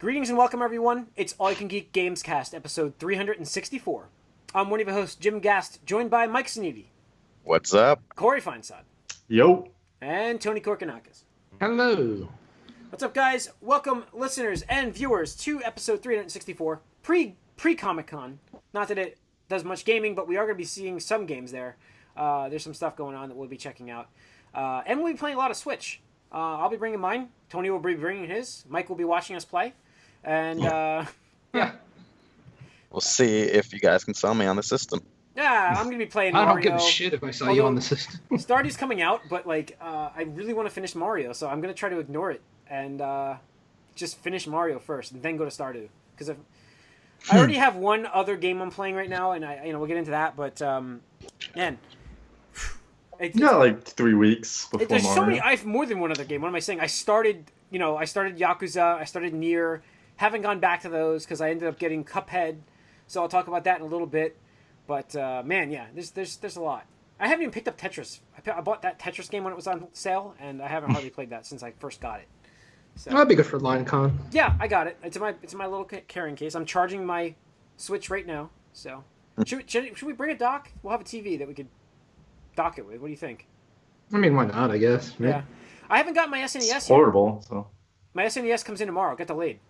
Greetings and welcome, everyone. It's All You Can Geek Gamescast, episode 364. I'm one of your hosts, Jim Gast, joined by Mike Sneedy, What's up? Corey Feinsod, Yo. and Tony Korkanakis. Hello. What's up, guys? Welcome, listeners and viewers, to episode 364, pre-Comic-Con. Not that it does much gaming, but we are going to be seeing some games there. There's some stuff going on that we'll be checking out. And we'll be playing a lot of Switch. I'll be bringing mine. Tony will be bringing his. Mike will be watching us play. And, yeah. We'll see if you guys can sell me on the system. Yeah, I'm going to be playing I Mario. don't give a shit if I saw you on the system. Stardew's coming out, but, I really want to finish Mario, so I'm going to try to ignore it and just finish Mario first and then go to Stardew. Because I already have one other game I'm playing right now, and we'll get into that, but, man... You got like 3 weeks before there's Mario. so many. I have more than one other game. What am I saying? I started Yakuza. I started Nier. Haven't gone back to those because I ended up getting Cuphead. So I'll talk about that in a little bit. But man, yeah, there's a lot. I haven't even picked up Tetris. I bought that Tetris game when it was on sale, and I haven't hardly played that since I first got it. So That'd be good for LineCon. yeah, I got it. It's in my little carrying case. I'm charging my Switch right now. So should we bring a dock? We'll have a TV that we could dock it with. What do you think? I mean, why not, I guess. Yeah. I haven't got my SNES It's yet. portable, so. My SNES comes in tomorrow. Got delayed.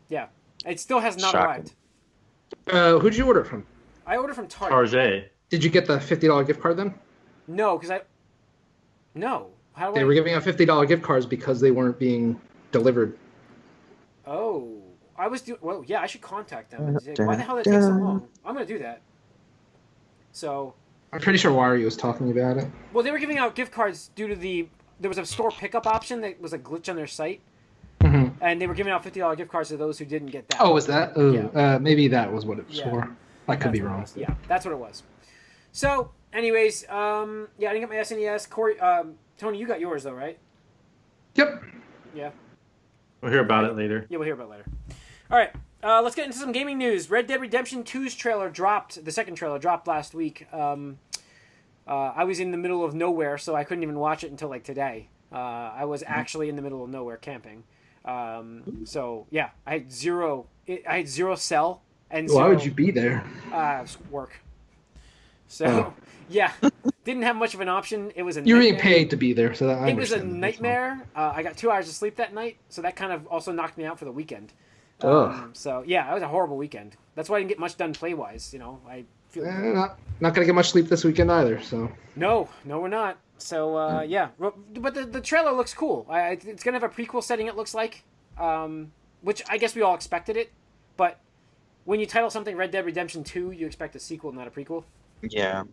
Yeah. It still has not Shocking. arrived. Who'd you order it from? I ordered from Target. Target. Did you get the $50 gift card then? No, because No. How do They I... were giving out $50 gift cards because they weren't being delivered. Oh. I was doing... Well, yeah, I should contact them and say, why the hell did it take so long? I'm going to do that. So... I'm pretty sure Wario was talking about it. Well, they were giving out gift cards due to the... There was a store pickup option that was a glitch on their site. Mm-hmm. And they were giving out $50 gift cards to those who didn't get that. Oh, was that? Oh, Yeah. maybe that was what it was Yeah. for. I could be That's what it wrong. was. Yeah, that's what it was. So, anyways, yeah, I didn't get my SNES. Corey, Tony, you got yours though, right? Yep. Yeah. We'll hear about it later. Yeah, we'll hear about it later. All right, let's get into some gaming news. Red Dead Redemption 2's trailer dropped. The second trailer dropped last week. I was in the middle of nowhere, so I couldn't even watch it until like today. I was actually in the middle of nowhere camping. So yeah, I had zero cell and zero. Why would you be there? Work. So yeah, didn't have much of an option. It was a You're being nightmare. paid to be there, so that I It was a understand that. nightmare. I got 2 hours of sleep that night, so that kind of also knocked me out for the weekend. Ugh. So yeah, it was a horrible weekend. That's why I didn't get much done play wise. I feel Not gonna get much sleep this weekend either. So no, we're not. So yeah, but the trailer looks cool. It's gonna have a prequel setting. It looks like, which I guess we all expected it. But when you title something Red Dead Redemption 2, you expect a sequel, not a prequel. Yeah.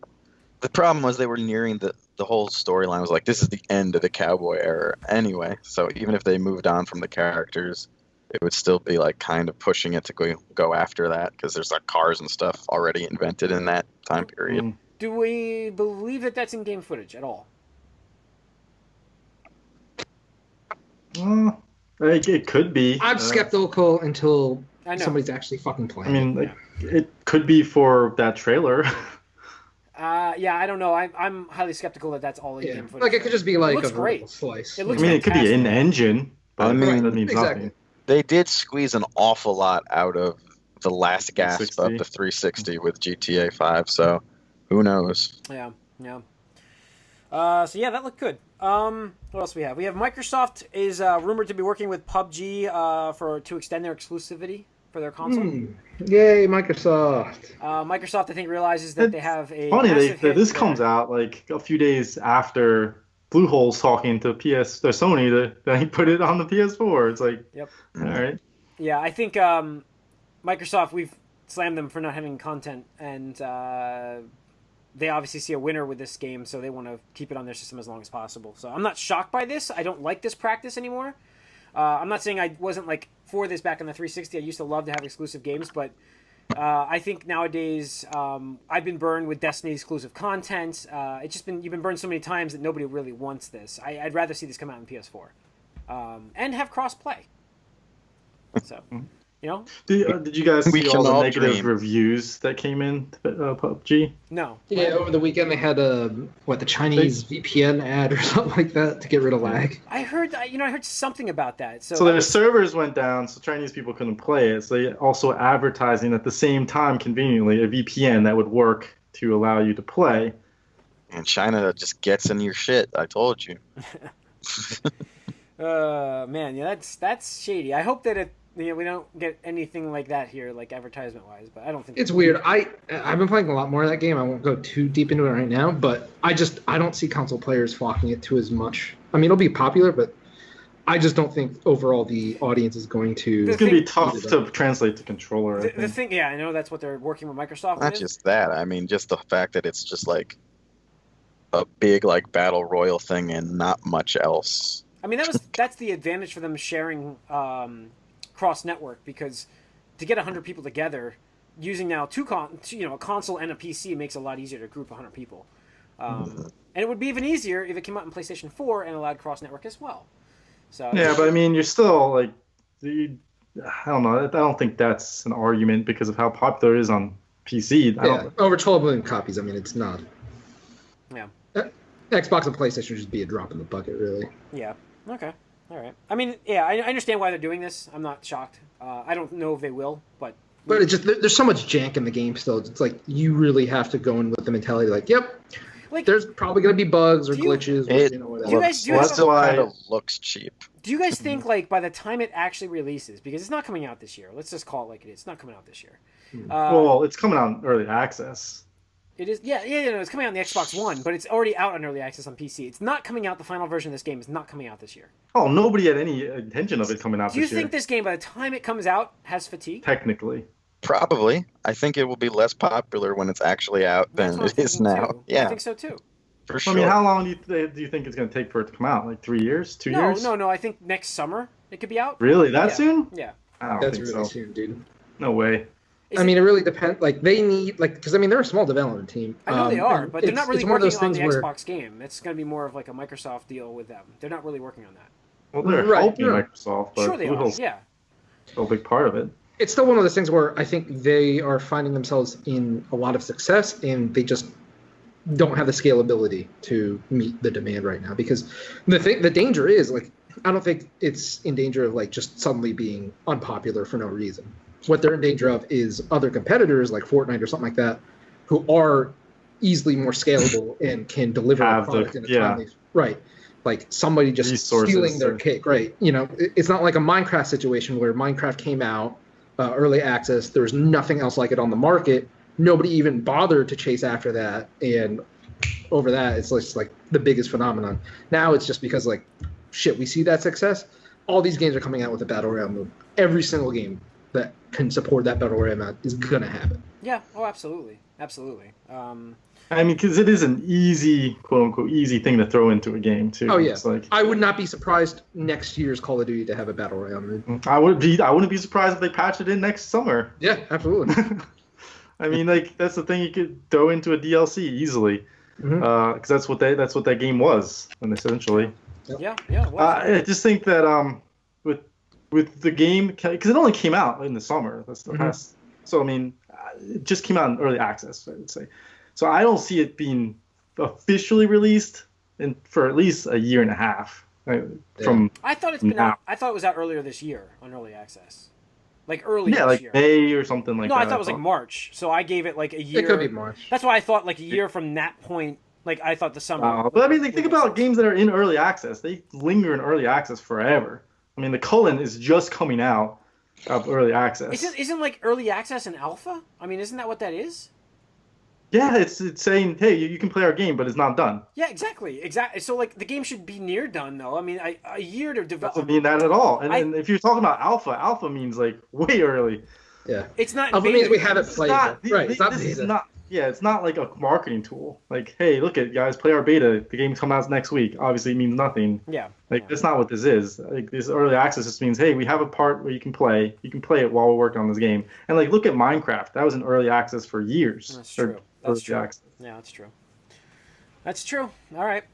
The problem was they were nearing the whole storyline was like, this is the end of the cowboy era anyway. So even if they moved on from the characters, it would still be like kind of pushing it to go after that because there's like cars and stuff already invented in that time period. Do we believe that that's in-game footage at all? It could be. I'm skeptical until I know. somebody's actually fucking I playing. mean, it could be for that trailer. Yeah, I don't know. I'm highly skeptical that that's all in-game footage. Like it could just be like looks a great. vertical slice. It I looks mean, it could be fantastic. in engine, but I mean, that means exactly. nothing. They did squeeze an awful lot out of the last gasp 360. of the 360 with GTA 5, so who knows? Yeah. So yeah, that looked good. What else we have? We have Microsoft is rumored to be working with PUBG to extend their exclusivity for their console. Yay, Microsoft! Microsoft, I think, realizes that they have a Funny, massive hit this there. comes out like a few days after Bluehole's talking to Sony that he put it on the PS4. It's like, Yep. all right. Yeah, I think Microsoft, we've slammed them for not having content, and they obviously see a winner with this game, so they want to keep it on their system as long as possible. So I'm not shocked by this. I don't like this practice anymore. I'm not saying I wasn't like for this back in the 360. I used to love to have exclusive games, but I think nowadays I've been burned with Destiny exclusive content. It's just you've been burned so many times that nobody really wants this. I'd rather see this come out in PS4 and have cross play. So You know? Did you guys We see can all the all negative dream. reviews that came in to PUBG? No. Yeah, over the weekend they had the Chinese VPN ad or something like that to get rid of lag. I heard something about that. So, So that their was- servers went down, so Chinese people couldn't play it. So they also advertising at the same time, conveniently, a VPN that would work to allow you to play. And China just gets in your shit. I told you. man, yeah, that's shady. I hope that we don't get anything like that here, like advertisement wise. But I don't think It's weird. I've been playing a lot more of that game. I won't go too deep into it right now, but I don't see console players flocking it to as much. I mean, it'll be popular, but I just don't think overall the audience is going to. It's going to be tough to translate to controller. I The think. thing, yeah, I know that's what they're working with Microsoft. Not with. just that. I mean, just the fact that it's just like a big like battle royal thing and not much else. I mean, that's the advantage for them sharing cross network, because to get 100 people together using now a console and a PC makes it a lot easier to group 100 people. And it would be even easier if it came out in PlayStation 4 and allowed cross network as well. So Yeah, but I mean, you're still like, I don't know. I don't think that's an argument because of how popular it is on PC. Yeah, over 12 million copies. I mean, it's not. Yeah. Xbox and PlayStation should just be a drop in the bucket, really. Yeah. Okay. All right. I mean, yeah, I understand why they're doing this. I'm not shocked. I don't know if they will, but But it's just there's so much jank in the game still. It's like you really have to go in with the mentality like, yep, like, there's probably going to be bugs or Do you- glitches. It Or whatever. Do you guys- looks, do still why- kind of looks cheap. do you guys think like by the time it actually releases, because it's not coming out this year, let's just call it like it is. It's not coming out this year. Well, it's coming out in early access. It is, yeah, no, it's coming out on the Xbox One, but it's already out on early access on PC. It's not coming out. The final version of this game is not coming out this year. Oh, nobody had any intention of it coming out Do you this year. think this game, by the time it comes out, has fatigue? Technically, Probably. I think it will be less popular when it's actually out That's than what it I'm is thinking, now. too. I Yeah, think so too. for I sure. mean, how long do you think it's going to take for it to come out? Like 3 years, 2 years? No. I think next summer it could be out. Really, that Yeah. soon? Yeah. I don't That's think really so. soon, dude. No way. Is I it- mean, it really depends. Like they need because I mean they're a small development team. I know they are, and but they're not really it's one of working those on things the where Xbox game. It's going to be more of like a Microsoft deal with them. They're not really working on that. Well, they're Right, helping yeah. Microsoft, but Sure, they are. Google's Yeah. still a big part of it. it's still one of those things where I think they are finding themselves in a lot of success and they just don't have the scalability to meet the demand right now. Because the danger is like I don't think it's in danger of like just suddenly being unpopular for no reason. What they're in danger of is other competitors like Fortnite or something like that, who are easily more scalable and can deliver a Have the- product in a yeah. timely right. Like somebody just Resources stealing their or- cake, right? You know, it's not like a Minecraft situation where Minecraft came out early access. There was nothing else like it on the market. Nobody even bothered to chase after that, and over that, it's just like the biggest phenomenon. Now it's just because like, shit, we see that success. All these games are coming out with a battle royale mode. Every single game that can support that battle royale mode is gonna have it. Yeah. Oh, absolutely. I mean, because it is an easy, quote unquote, easy thing to throw into a game too. Oh yeah, It's like I would not be surprised next year's Call of Duty to have a battle royale mode. I wouldn't be surprised if they patch it in next summer. Yeah, absolutely. I mean, like that's the thing you could throw into a DLC easily, Mhm. because that's what that game was, and essentially. Yeah. It was. I just think that with the game, because it only came out in the summer. That's the past. So I mean, it just came out in early access, I would say. So I don't see it being officially released for at least a year and a half. From I thought it's been now. out. I thought it was out earlier this year on early access, like early this like year. May or something like No, that. I thought it was like March. So I gave it like a year. It could be March. That's why I thought like a year from that point. Like I thought the summer. But I mean, like, think about games that are in early access. They linger in early access forever. I mean, the Cullen is just coming out of early access. Isn't like early access an alpha? I mean, isn't that what that is? Yeah, it's saying, hey, you can play our game, but it's not done. Yeah, exactly. So like the game should be near done though. I mean, a year to develop. Doesn't mean that at all. And, I- and if you're talking about alpha means like way early. Yeah. It's not. Alpha beta. means we haven't It's played not, it. Right. It's not this is beta. not. Yeah, it's not like a marketing tool. Like, hey, look at guys, play our beta. The game comes out next week. Obviously, it means nothing. Yeah. Like yeah. that's not what this is. Like this early access just means, hey, we have a part where you can play. You can play it while we're working on this game. And like, look at Minecraft. That was in early access for years. That's Or true. That's early true. access. Yeah, that's true. That's true. All right.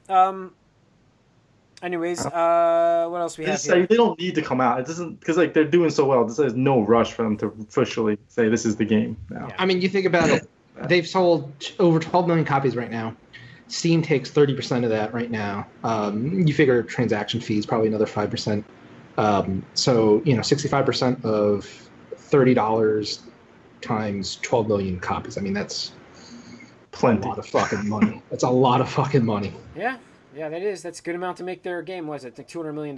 Anyways, what else we have here? They don't need to come out. It doesn't because like they're doing so well. There's no rush for them to officially say this is the game now. Yeah. I mean, you think about it. They've sold over 12 million copies right now. Steam takes 30% of that right now. You figure transaction fees probably another 5%. So 65% of $30 times 12 million copies. I mean, that's Plenty. a lot of fucking money. That's a lot of fucking money. Yeah, that is. That's a good amount to make their game. Was it like $200 million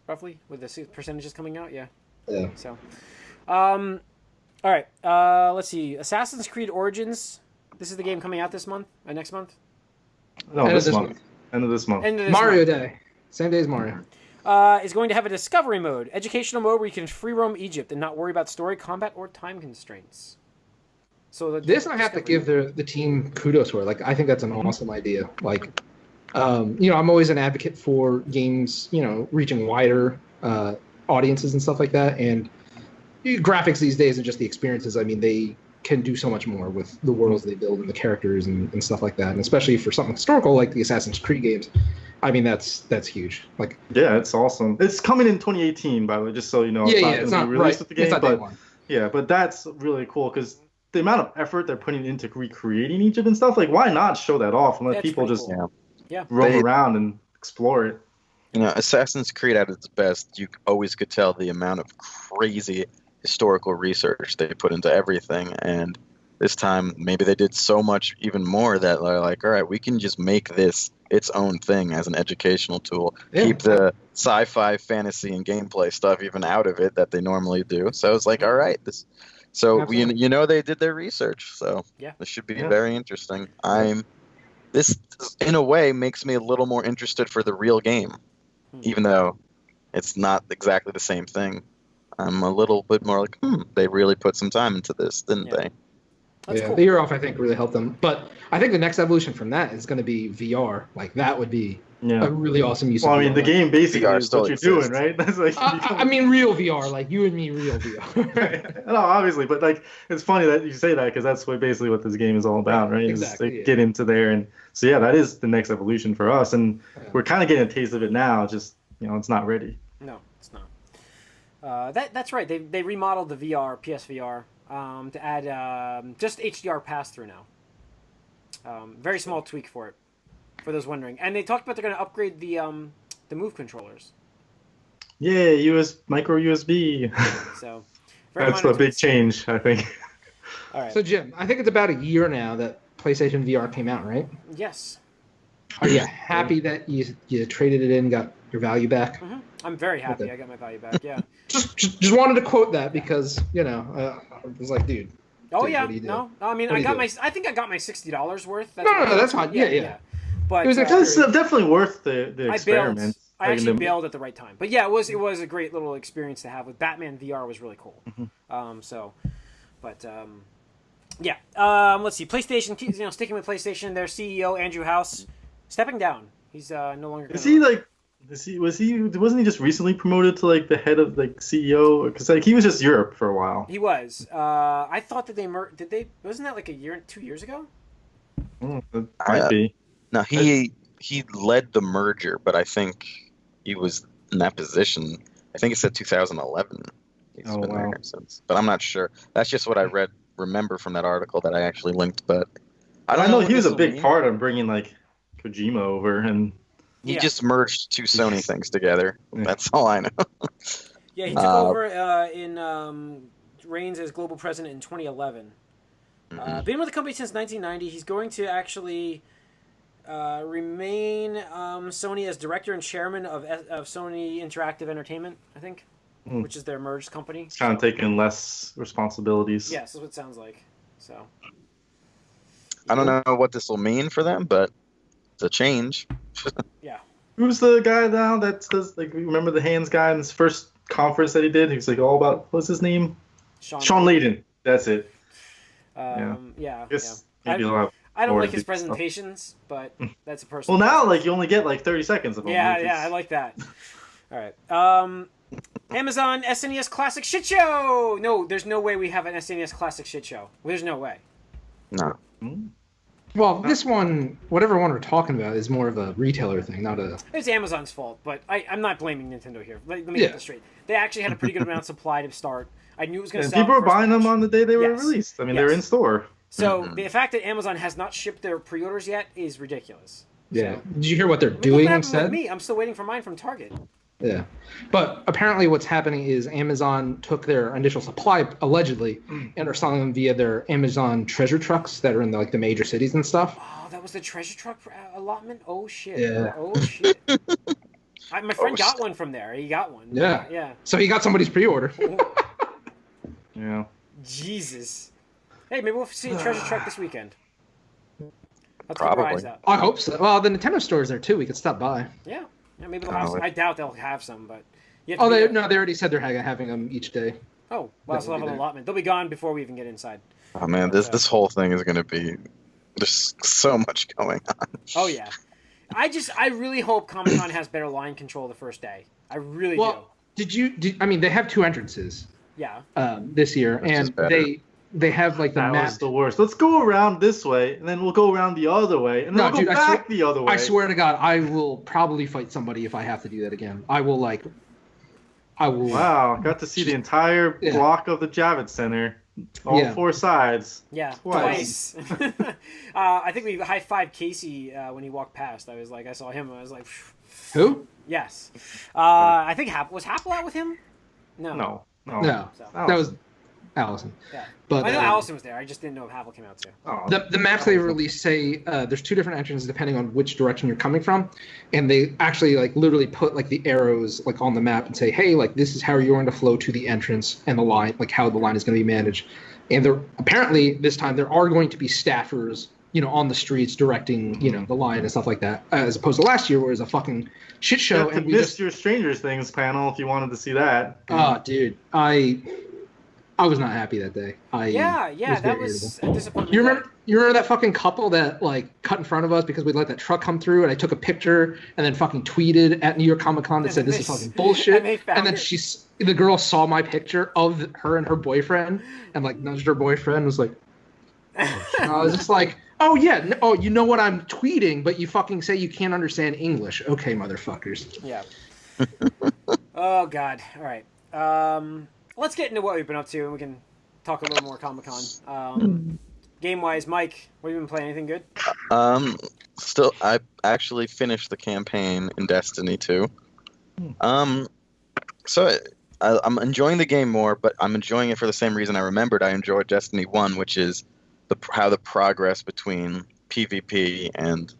roughly with the percentages coming out? Yeah. Yeah. So, all right. Let's see. Assassin's Creed Origins. This is the game coming out this month. Next month. No, End of this this month. month. End of this month. End of this Mario month. Day. Same day as Mario. Is going to have a discovery mode, educational mode where you can free roam Egypt and not worry about story, combat, or time constraints. So This I have to give the team kudos for. Like, I think that's an awesome idea. Like, I'm always an advocate for games, reaching wider audiences and stuff like that. And graphics these days and just the experiences, I mean, they can do so much more with the worlds they build and the characters and stuff like that. And especially for something historical like the Assassin's Creed games, I mean, that's huge. Like, Yeah, it's awesome. It's coming in 2018, by the way, just so you know. it's not released right. with the game, It's not day but one. yeah, but that's really cool because the amount of effort they're putting into recreating Egypt and stuff. Like, why not show that off and let That's people pretty just cool. Yeah. roam They- around and explore it? Assassin's Creed at its best, you always could tell the amount of crazy historical research they put into everything. And this time, maybe they did so much even more that they're like, all right, we can just make this its own thing as an educational tool. Yeah. Keep the sci-fi, fantasy, and gameplay stuff even out of it that they normally do. So it's like, all right, this. So Absolutely. they did their research. So Yeah. this should be Yeah. very interesting. This in a way makes me a little more interested for the real game, even though it's not exactly the same thing. I'm a little bit more like, they really put some time into this, didn't Yeah. they? That's cool. The year off, I think, really helped them. But I think the next evolution from that is going to be VR. Like, that would be Yeah. a really awesome use Well, of I mean, the VR. game basically VR is still what you're exists. doing, right? That's like. I mean, real VR, like you and me, real VR. No, obviously, but like it's funny that you say that because that's basically what this game is all about, right? Is Exactly, to yeah. get into there, and so yeah, that is the next evolution for us, and Yeah. we're kind of getting a taste of it now. Just it's not ready. No, it's not. That's right. They remodeled the VR, PSVR, to add just HDR pass through now. Very small tweak for it, for those wondering. And they talked about they're going to upgrade the Move controllers. Yeah, micro USB. So very That's minor a big tweaks. change, I think. All right. So, Jim, I think it's about a year now that PlayStation VR came out, right? Yes. Are you happy that you traded it in, got your value back? I'm very happy. Okay. I got my value back. Yeah. Just wanted to quote that because I was like, dude. Oh Dude, yeah. what do you do? No. I mean, What do you I think I got my $60 worth. No, what- that's fine. Yeah. But It was It's definitely worth the I experiment. bailed. I Like, actually bailed at the right time. But yeah, it was a great little experience to have with Batman VR. Was really cool. Yeah. Let's see. PlayStation. Sticking with PlayStation, their CEO Andrew House stepping down. He's no longer. Is he like? Wasn't he just recently promoted to like the head of like CEO? Because like he was just Europe for a while. He was. I thought that did they? Wasn't that like 2 years ago? That might be. No, he led the merger, but I think he was in that position. I think it said 2011. He's Oh, been wow. there since, but I'm not sure. That's just what I remember from that article that I actually linked. But I don't know. know what he was this a will big mean. part of bringing like Kojima over, and He Yeah. just merged two Sony things together. Yeah. That's all I know. Yeah, he took over in reigns as global president in 2011. Been with the company since 1990. He's going to actually remain Sony as director and chairman of Sony Interactive Entertainment, I think, which is their merged company. he's kind of taking less responsibilities. Yes, that's what it sounds like. So. I don't know what this will mean for them, but it's a change. Yeah. Who's the guy now that does like remember the hands guy in his first conference that he did? He was like all about what's his name? Sean Layden. That's it. Yeah. I guess maybe I- he'll have I don't more like to his do stuff. presentations, but that's a personal. Well, now preference. like you only get like 30 seconds of them. Yeah, which yeah, is- I like that. All right. Amazon SNES Classic Shit Show. No, there's no way we have an SNES Classic Shit Show. There's no way. No. Well, this one, whatever one we're talking about, is more of a retailer thing, not a. It's Amazon's fault, but I'm not blaming Nintendo here. Let me Yeah. get this straight. They actually had a pretty good amount of supply to start. I knew it was going to And sell. people the were first buying them batch. on the day they were Yes. released. I mean, they were Yes. in store. So Mhm. the fact that Amazon has not shipped their pre-orders yet is ridiculous. Yeah. So, Did you hear what they're I mean, doing look what happened instead? with me. I'm still waiting for mine from Target. Yeah. But apparently, what's happening is Amazon took their initial supply, allegedly, and are selling them via their Amazon treasure trucks that are in the major cities and stuff. Oh, that was the treasure truck allotment. Oh shit. Yeah. Oh shit. My friend Oh, got shit. one from there. He got one. Yeah. Yeah. So he got somebody's pre-order. Yeah. Jesus. Hey, maybe we'll see a treasure truck this weekend. Let's keep Probably. our eyes out. I hope so. Well, the Nintendo store is there too. We could stop by. Yeah. Yeah, maybe they'll have some. Probably. I doubt they'll have some, but you have to Oh, be they there. already said they're having them each day. Oh, well, That so they'll will have be an there. allotment. They'll be gone before we even get inside. Oh man, this whole thing is gonna be. There's so much going on. Oh yeah. I really hope Comic Con has better line control the first day. I really do. Well, I mean, they have two entrances Yeah. this year, Which is and better. they have like the That map. was the worst. Let's go around this way, and then we'll go around the other way, and then No, we'll dude, go I back the other way. I swear to God, I will probably fight somebody if I have to do that again. I will. Wow, got to see the entire Yeah. block of the Javits Center, all Yeah. four sides. Yeah. Twice. Twice. I think we high-fived Casey when he walked past. I saw him. I was like, phew. Who? Yes. I think was Happel out with him? No. No, No, So- that was Allison. Yeah. But I know uh, Allison was there. I just didn't know if Happel came out too. Oh, the maps they released say there's two different entrances depending on which direction you're coming from, and they actually literally put the arrows on the map and say, hey, this is how you're going to flow to the entrance and the line, how the line is going to be managed. And there apparently this time there are going to be staffers, on the streets directing, the line and stuff like that, as opposed to last year where it was a fucking shit you show. have to And we miss just, your Stranger Things panel if you wanted to see that. dude, I was not happy that day. Yeah, that very was irritable. a disappointment. You remember that fucking couple that cut in front of us because we let that truck come through, and I took a picture and then fucking tweeted at New York Comic Con that said this is fucking bullshit. and they found then it. the girl saw my picture of her and her boyfriend and nudged her boyfriend and was like, I was just like, oh yeah, you know what I'm tweeting, but you fucking say you can't understand English. Okay, motherfuckers. Yeah. Oh God. All right. Let's get into what we've been up to, and we can talk a little more Comic Con. Game wise, Mike, what have you been playing? Anything good? Still, I actually finished the campaign in Destiny 2. So I'm enjoying the game more, but I'm enjoying it for the same reason I remembered I enjoyed Destiny 1, which is how the progress between PvP and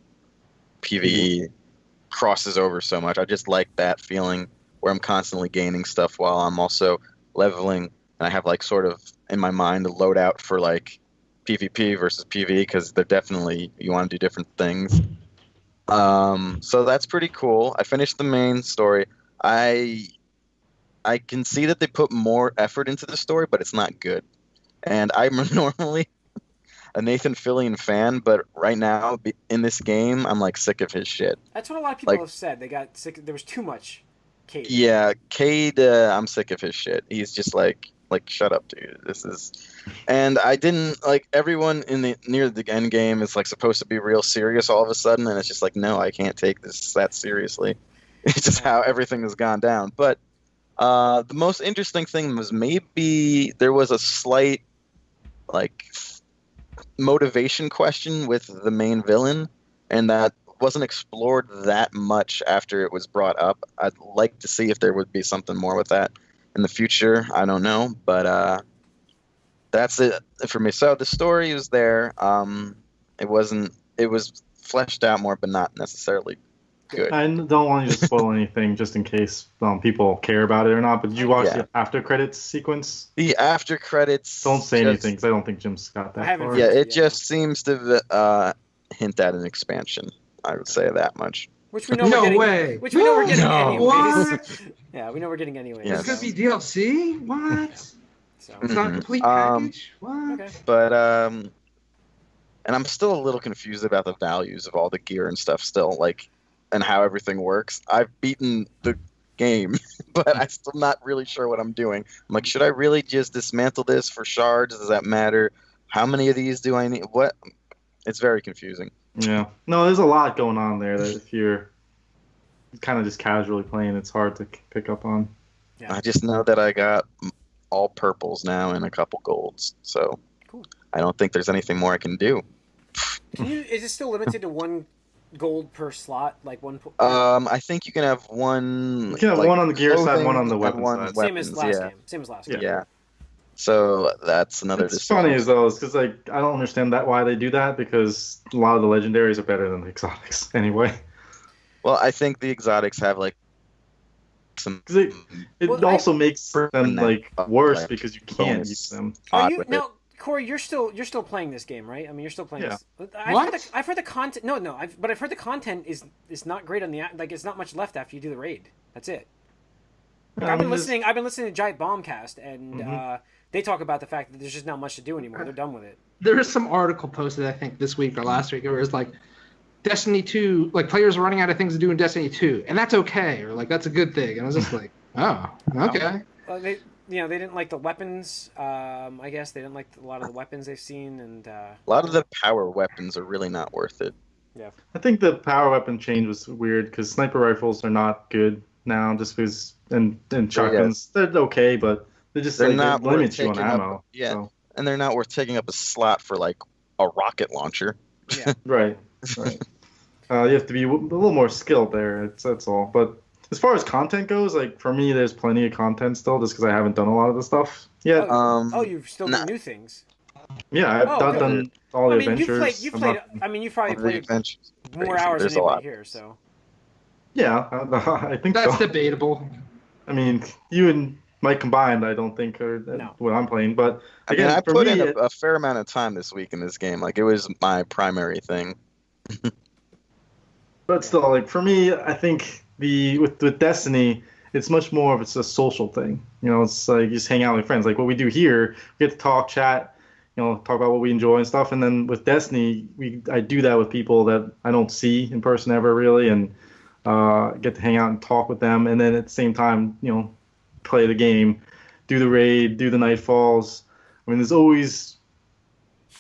PvE crosses over so much. I just like that feeling where I'm constantly gaining stuff while I'm also leveling, and I have sort of in my mind a loadout for PvP versus PvE because they're definitely, you want to do different things. So that's pretty cool. I finished the main story. I can see that they put more effort into the story, but it's not good. And I'm normally a Nathan Fillion fan, but right now in this game, I'm sick of his shit. That's what a lot of people have said. They got sick. There was too much. Cade. Yeah, Cade, I'm sick of his shit. He's just shut up, dude. This is, and I didn't everyone near the end game is supposed to be real serious all of a sudden, and it's just no, I can't take this that seriously. It's just how everything has gone down. But the most interesting thing was maybe there was a slight motivation question with the main villain, and that wasn't explored that much after it was brought up. I'd like to see if there would be something more with that in the future. I don't know, but that's it for me. So the story was there. It was fleshed out more, but not necessarily good. I don't want you to spoil anything just in case people care about it or not, but did you watch Yeah. the after credits sequence? The after credits. Don't say just- anything because I don't think Jim's got that I haven't far. Yeah, it Yeah. just seems to hint at an expansion. I would say that much. Which we know No we're getting. way. Which we know we're getting No. anyways. What? Yeah, we know we're getting anyways. Yes. It's gonna be DLC? What? So, It's not a complete Um, package? What? okay. But and I'm still a little confused about the values of all the gear and stuff still, and how everything works. I've beaten the game, but I'm still not really sure what I'm doing. I'm should I really just dismantle this for shards? Does that matter? How many of these do I need? What? It's very confusing. Yeah. No, there's a lot going on there that if you're kind of just casually playing, it's hard to pick up on. Yeah. I just know that I got all purples now and a couple golds, so Cool. I don't think there's anything more I can do. Is it still limited to 1 gold per slot? Like one. I think you can have one. You can have like, one on the gear side, clothing one on the and weapon one side. Same as weapons, last yeah. game. Same as last Yeah. game. Yeah. So that's another. It's decision. funny as though, because like I don't understand why they do that, because a lot of the legendaries are better than the exotics anyway. Well, I think the exotics have like some. Because it Well, also makes them Permanent, like worse like, because you can't bonus. use them. Are odd you with it. now, Corey? You're still playing this game, right? I mean, you're still playing Yeah. this. What? I've heard the content. No. But I've heard the content is not great on the like. It's not much left after you do the raid. That's it. Like, I've been listening to Giant Bombcast, and Mhm. they talk about the fact that there's just not much to do anymore. They're done with it. There is some article posted, I think, this week or last week, where it's like Destiny 2, like players are running out of things to do in Destiny 2, and that's okay, or like that's a good thing. And I was just like, oh, okay. They didn't like the weapons. I guess they didn't like a lot of the weapons they've seen, and A lot of the power weapons are really not worth it. I think the power weapon change was weird because sniper rifles are not good now, just because and shotguns they're okay, but they're just They're like, not it worth limits you on taking up- ammo. yeah. So, And they're not worth taking up a slot for like a rocket launcher. yeah. right. You have to be a little more skilled there. That's all. But as far as content goes, like for me, there's plenty of content still, just because I haven't done a lot of the stuff yet. Oh, you've still done nah. new things. Yeah, I've Oh, done all the I mean, adventures. you've I'm played. not- I mean, you've probably The played adventures. more Crazy. hours There's than a lot. anybody here. So yeah, I think That's so. debatable. I mean, you and Mike combined, I don't think are No. what I'm playing. But I mean, again, I for put me, in a fair amount of time this week in this game. Like, it was my primary thing. but still, like for me, I think with Destiny, it's much more of a social thing. You know, it's like you just hang out with friends. Like what we do here, we get to talk, chat, talk about what we enjoy and stuff. And then with Destiny, I do that with people that I don't see in person ever really, and get to hang out and talk with them. And then at the same time, play the game, do the raid, do the Nightfalls. I mean, there's always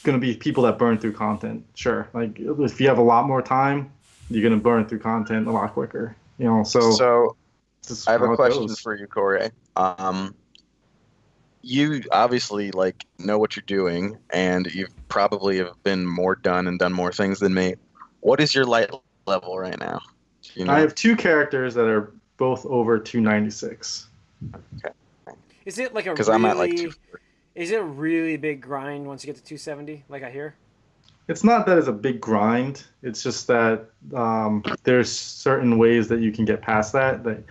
going to be people that burn through content. Sure, like if you have a lot more time, you're going to burn through content a lot quicker. So this is I have how a it question goes. for you, Corey. You obviously know what you're doing, and you probably have been more done and done more things than me. What is your light level right now? Do you know? I have two characters that are both over 296. is it like a 'Cause really? I'm at like 240. Is it a really big grind once you get to 270? Like I hear. It's not that it's a big grind. It's just that there's certain ways that you can get past that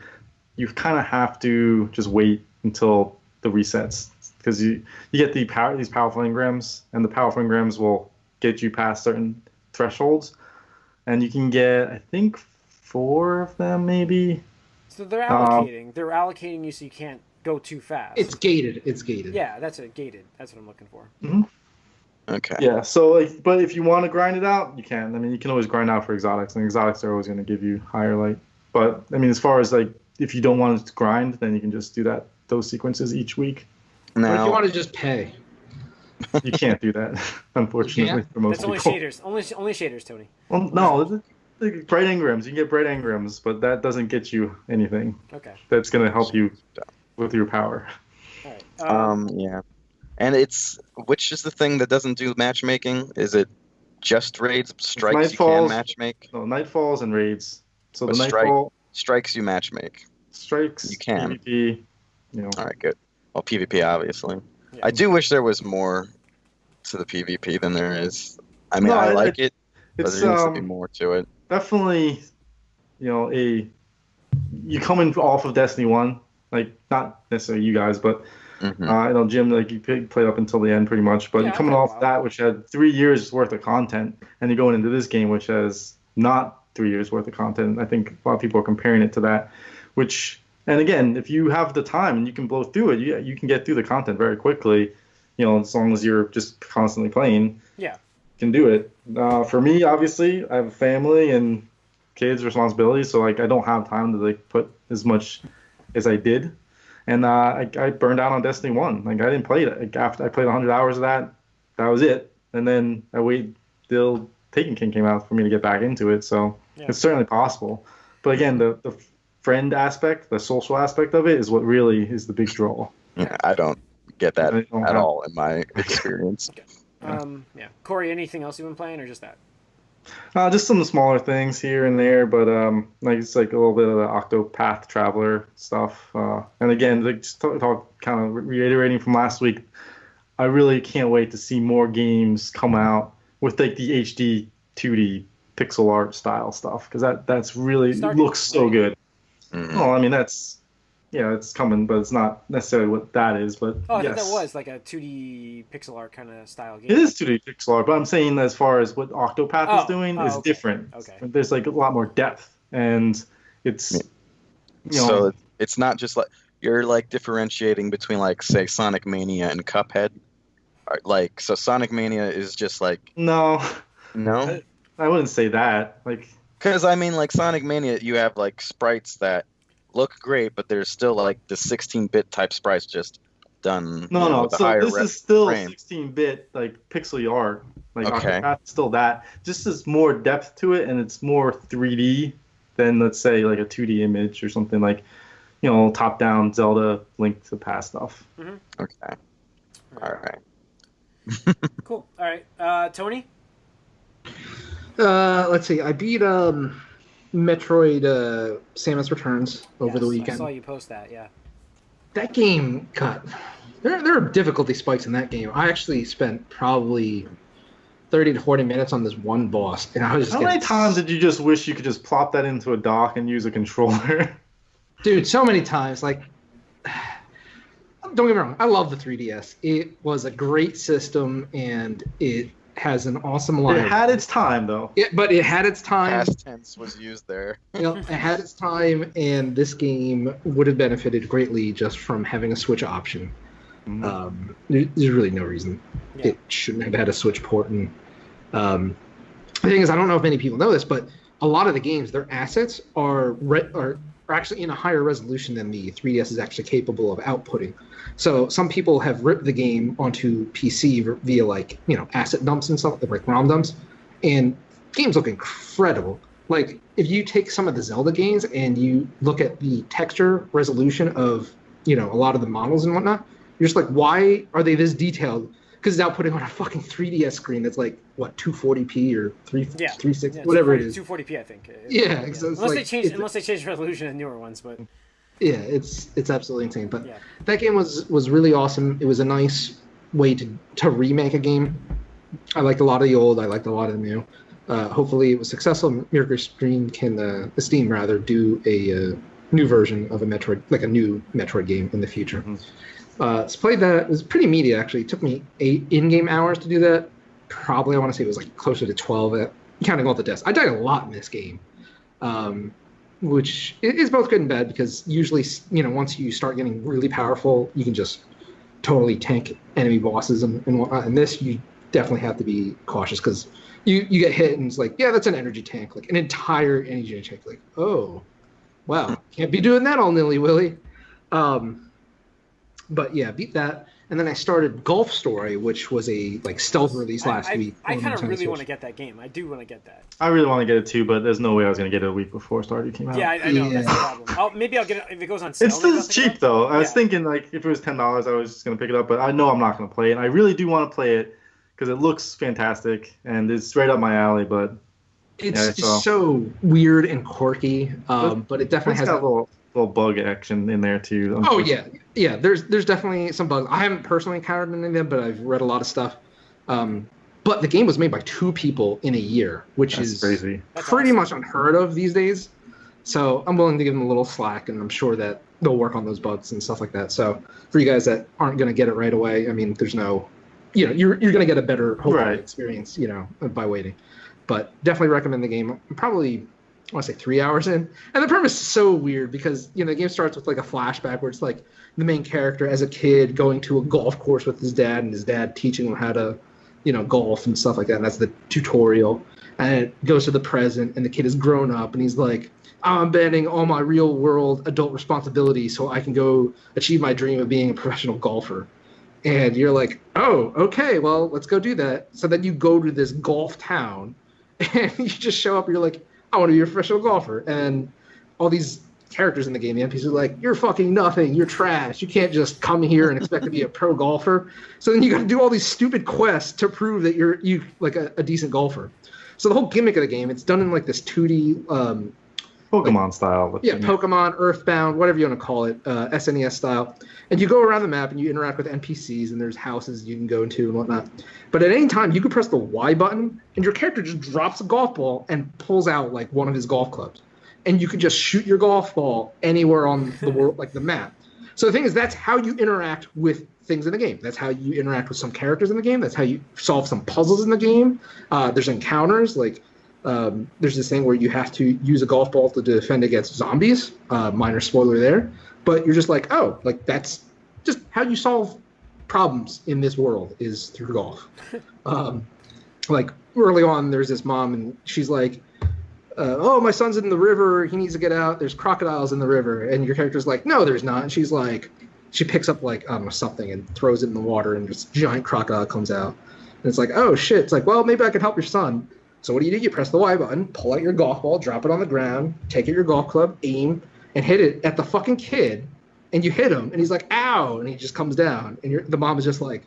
you kind of have to just wait until the resets, because you get these powerful engrams, and the powerful engrams will get you past certain thresholds, and you can get, I think, 4 of them maybe. So they're allocating. They're allocating you so you can't go too fast. It's gated. It's gated. Yeah, that's it. Gated. That's what I'm looking for. Okay. Yeah, so but if you want to grind it out, you can. I mean, you can always grind out for exotics, and exotics are always going to give you higher light. But I mean, as far as if you don't want to grind, then you can just do those sequences each week. But if you Now, want to just pay, You can't do that, unfortunately, for most That's only people. shaders. Only shaders, Tony. Well, no, bright engrams. You can get bright engrams, but that doesn't get you anything. Okay. That's going to help you with your power. All right. yeah. And which is the thing that doesn't do matchmaking? Is it just raids? Strikes you can Nightfalls. matchmake? No, Nightfalls and raids. So But the Nightfall Strikes you matchmake. strikes, You can. PvP, All right, good. Well, PvP, obviously. Yeah. I do wish there was more to the PvP than there is. I mean, No, I like it, but it's there needs to be more to it. definitely, you come in off of Destiny 1, like not necessarily you guys, but Mhm. I know Jim, like you played up until the end pretty much, but Yeah, you're I coming played a off while. that, which had 3 years worth of content, and you're going into this game, which has not 3 years worth of content. I think a lot of people are comparing it to that, and again, if you have the time and you can blow through it, you can get through the content very quickly, as long as you're just constantly playing. Yeah. You can do it. For me, obviously, I have a family and kids responsibilities, so I don't have time to put as much as I did. And I burned out on Destiny 1. I didn't play it. After I played 100 hours of that, that was it. And then I waited till Taken King came out for me to get back into it. So Yeah. it's certainly possible. But again, the friend aspect, the social aspect of it, is what really is the big draw. Yeah, I don't get that I don't at have- all in my experience. Yeah. Corey, anything else you've been playing, or just that? Just some smaller things here and there, but like it's like a little bit of the Octopath Traveler stuff. And again, like just talk kind of reiterating from last week, I really can't wait to see more games come out with like the HD 2D pixel art style stuff, because that's really Starting looks so good. Mhm. Well, I mean it's coming, but it's not necessarily what that is. But Oh, I yes. thought that was like a 2D pixel art kind of style game. It is 2D pixel art, but I'm saying as far as what Octopath is doing is okay. different. Okay. There's like a lot more depth, and it's you know, So it's not just like you're like differentiating between like say Sonic Mania and Cuphead. Like so, Sonic Mania is just like no, no, I wouldn't say that. Like because I mean like Sonic Mania, you have like sprites that look great, but there's still like the 16-bit type sprites just done. no. with a So higher this is still frame. 16-bit like pixely art. Like Okay. Octopath is still that. Just there's more depth to it, and it's more 3D than let's say like a 2D image or something like, top-down Zelda Link to the Past stuff. Okay, all right. Cool. All right. Tony? Let's see. I beat Metroid Samus Returns over the Yes, weekend. I saw you post that, yeah. That game got there are difficulty spikes in that game. I actually spent probably 30 to 40 minutes on this one boss, and I was just How many getting- times did you just wish you could just plop that into a dock and use a controller? Dude, so many times. Like, don't get me wrong, I love the 3DS. It was a great system, and it has an awesome line. It had its time though. But it had its time. Past tense was used there. It had its time, and this game would have benefited greatly just from having a Switch option. There's really no reason Yeah. it shouldn't have had a Switch port. And the thing is, I don't know if many people know this, but a lot of the games, their assets are actually in a higher resolution than the 3DS is actually capable of outputting. So some people have ripped the game onto PC via like asset dumps and stuff, like ROM dumps, and games look incredible. Like if you take some of the Zelda games and you look at the texture resolution of a lot of the models and whatnot, you're just like, why are they this detailed? Because it's outputting on a fucking 3DS screen that's like what 240p or 360, whatever it is. 240p, I think. Yeah, so it's unless like- they change resolution in newer ones, but Yeah, it's absolutely insane. But yeah. that game was really awesome. It was a nice way to remake a game. I liked a lot of the old. I liked a lot of the new. Hopefully, it was successful. Miracle Steam Steam rather do a new version of a Metroid, like a new Metroid game in the future. So played that. It was pretty meaty actually. It took me 8 in-game hours to do that. Probably I want to say it was like closer to 12 counting all the deaths. I died a lot in this game. Which is both good and bad because usually, once you start getting really powerful, you can just totally tank enemy bosses and whatnot. And this, you definitely have to be cautious because you get hit and it's like, yeah, that's an energy tank, like an entire energy tank. Like, oh, wow, can't be doing that all nilly-willy. But yeah, beat that. And then I started Golf Story, which was a stealth release last week. I on kind of Nintendo really Switch. want to get that game. I do want to get that. I really want to get it too, but there's no way I was going to get it a week before Stardew came out. Yeah, I know. That's the Yeah. problem. Maybe I'll get it if it goes on sale. It's maybe still I'll pick it cheap up. though. I was Yeah. thinking like if it was $10, I was just gonna pick it up, but I know I'm not gonna play it. And I really do want to play it because it looks fantastic and it's right up my alley. But It's Yeah, just so weird and quirky, but it definitely it's has got a little bug action in there too. Oh yeah. There's definitely some bugs. I haven't personally encountered any of them, but I've read a lot of stuff. But the game was made by 2 people in a year, which That's is crazy. That's pretty awesome. much unheard of these days. So I'm willing to give them a little slack, and I'm sure that they'll work on those bugs and stuff like that. So for you guys that aren't going to get it right away, I mean, there's no, you're going to get a better hopefully Right. experience, by waiting. But definitely recommend the game. I'm probably, I want to say 3 hours in. And the premise is so weird because, the game starts with like a flashback where it's like the main character as a kid going to a golf course with his dad and his dad teaching him how to, golf and stuff like that. And that's the tutorial. And it goes to the present and the kid is grown up and he's like, I'm abandoning all my real world adult responsibilities so I can go achieve my dream of being a professional golfer. And you're like, oh, okay, well, let's go do that. So then you go to this golf town, and you just show up. And you're like, I want to be a professional golfer. And all these characters in the game, the NPCs are like, you're fucking nothing. You're trash. You can't just come here and expect to be a pro golfer. So then you got to do all these stupid quests to prove that you're like a decent golfer. So the whole gimmick of the game, it's done in like this 2D Pokemon style. yeah, Pokemon, Earthbound, whatever you want to call it, SNES style. And you go around the map and you interact with NPCs, and there's houses you can go into and whatnot. But at any time, you can press the Y button, and your character just drops a golf ball and pulls out like one of his golf clubs. And you can just shoot your golf ball anywhere on the world, like the map. So the thing is, that's how you interact with things in the game. That's how you interact with some characters in the game. That's how you solve some puzzles in the game. There's encounters, like there's this thing where you have to use a golf ball to defend against zombies. Minor spoiler there. But you're just like, oh, like that's just how you solve problems in this world is through golf. Like early on, there's this mom, and she's like, oh, my son's in the river. He needs to get out. There's crocodiles in the river. And your character's like, no, there's not. And she's like, she picks up like, I don't know, something and throws it in the water, and this giant crocodile comes out. And it's like, oh, shit. It's like, well, maybe I can help your son. So what do? You press the Y button, pull out your golf ball, drop it on the ground, take out your golf club, aim, and hit it at the fucking kid. And you hit him, and he's like, ow, and he just comes down. And the mom is just like,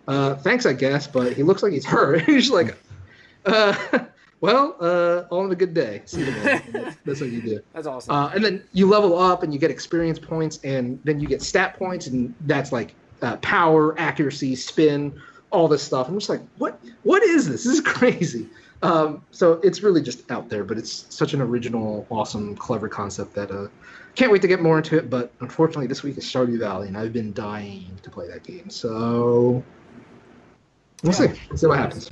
thanks, I guess, but he looks like he's hurt. And he's like, well, all in a good day. See you tomorrow. That's what you do. That's awesome. And then you level up, and you get experience points, and then you get stat points, and that's like power, accuracy, spin, all this stuff. I'm just like, what is this? This is crazy. So it's really just out there, but it's such an original, awesome, clever concept that can't wait to get more into it. But unfortunately, this week is Stardew Valley, and I've been dying to play that game. So we'll see. We'll see what happens.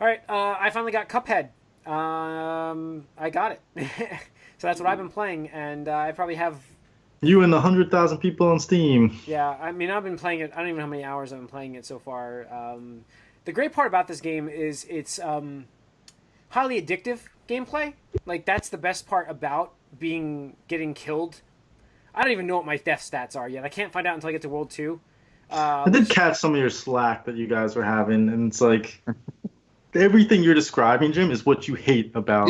All right, I finally got Cuphead. I got it. So that's what I've been playing, and I probably have... You and the 100,000 people on Steam. Yeah, I mean, I've been playing it. I don't even know how many hours I've been playing it so far. The great part about this game is it's highly addictive gameplay. Like, that's the best part about getting killed. I don't even know what my death stats are yet. I can't find out until I get to World 2. I did catch some of your slack that you guys were having, and it's like... Everything you're describing, Jim, is what you hate about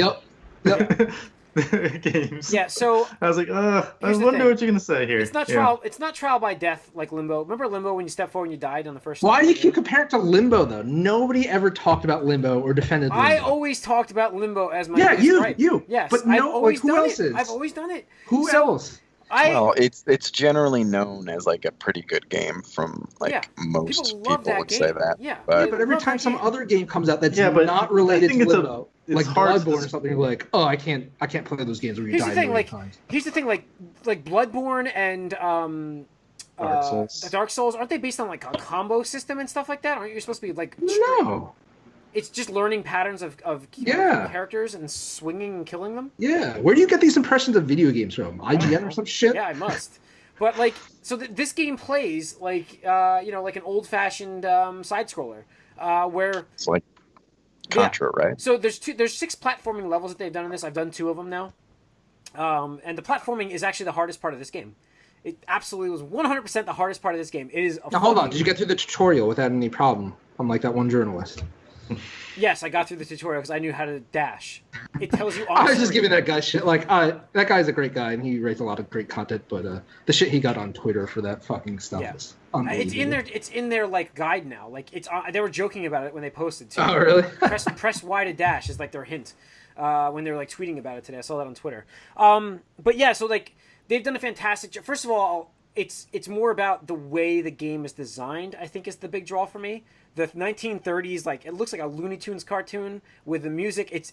games. Yeah, so I was like, I wonder what you're gonna say here. It's not trial. It's not trial by death like Limbo. Remember Limbo when you stepped forward and you died on the first? Why do you keep comparing it to Limbo though? Nobody ever talked about Limbo or defended Limbo. I always talked about Limbo as my you. Yes, but I've always who done else it. is? I've always done it. Who else? Well, it's generally known as like a pretty good game from most people would say that. Yeah, but every time some other game comes out that's not related to Limbo, like Bloodborne or something, you're like, oh, I can't play those games where you die a million times. Here's the thing, like Bloodborne and Dark Souls, aren't they based on like a combo system and stuff like that? Aren't you supposed to be like no? It's just learning patterns of characters and swinging and killing them. Yeah, where do you get these impressions of video games from? IGN or some shit? Yeah, I must. But like, so this game plays like like an old-fashioned side scroller, where it's like Contra, right? So there's 6 platforming levels that they've done in this. I've done 2 of them now, and the platforming is actually the hardest part of this game. It absolutely was 100% the hardest part of this game. It is. Now hold on, did you get through the tutorial without any problem? Unlike that one journalist. Yes, I got through the tutorial because I knew how to dash. It tells you. I was just giving that guy shit. Like, that guy's a great guy and he writes a lot of great content. But the shit he got on Twitter for that fucking stuff is unbelievable. It's in their like guide now. Like they were joking about it when they posted too. Oh really? press Y to dash is like their hint when they were like tweeting about it today. I saw that on Twitter. But yeah, so like they've done a fantastic job. First of all, it's more about the way the game is designed. I think is the big draw for me. The 1930s, like it looks like a Looney Tunes cartoon with the music. It's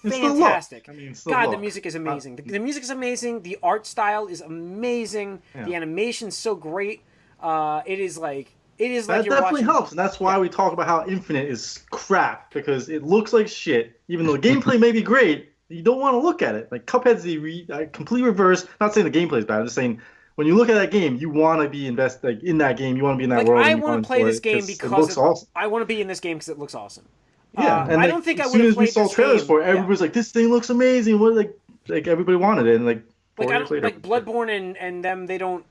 fantastic. The music is amazing. The music is amazing. The art style is amazing. Yeah. The animation's so great. It is like that definitely helps, and that's why we talk about how Infinite is crap, because it looks like shit. Even though the gameplay may be great, you don't want to look at it. Like Cuphead's the complete reverse. Not saying the gameplay is bad. I'm just saying. When you look at that game, you want to be invested in that game. You want to be in that world. I want to play this game because it looks awesome. I want to be in this game because it looks awesome. Yeah, and I don't think I would have played this game. as soon as we saw trailers for it, everybody's like, "This thing looks amazing." What like everybody wanted it, and like 4 years later, like Bloodborne and them, they don't.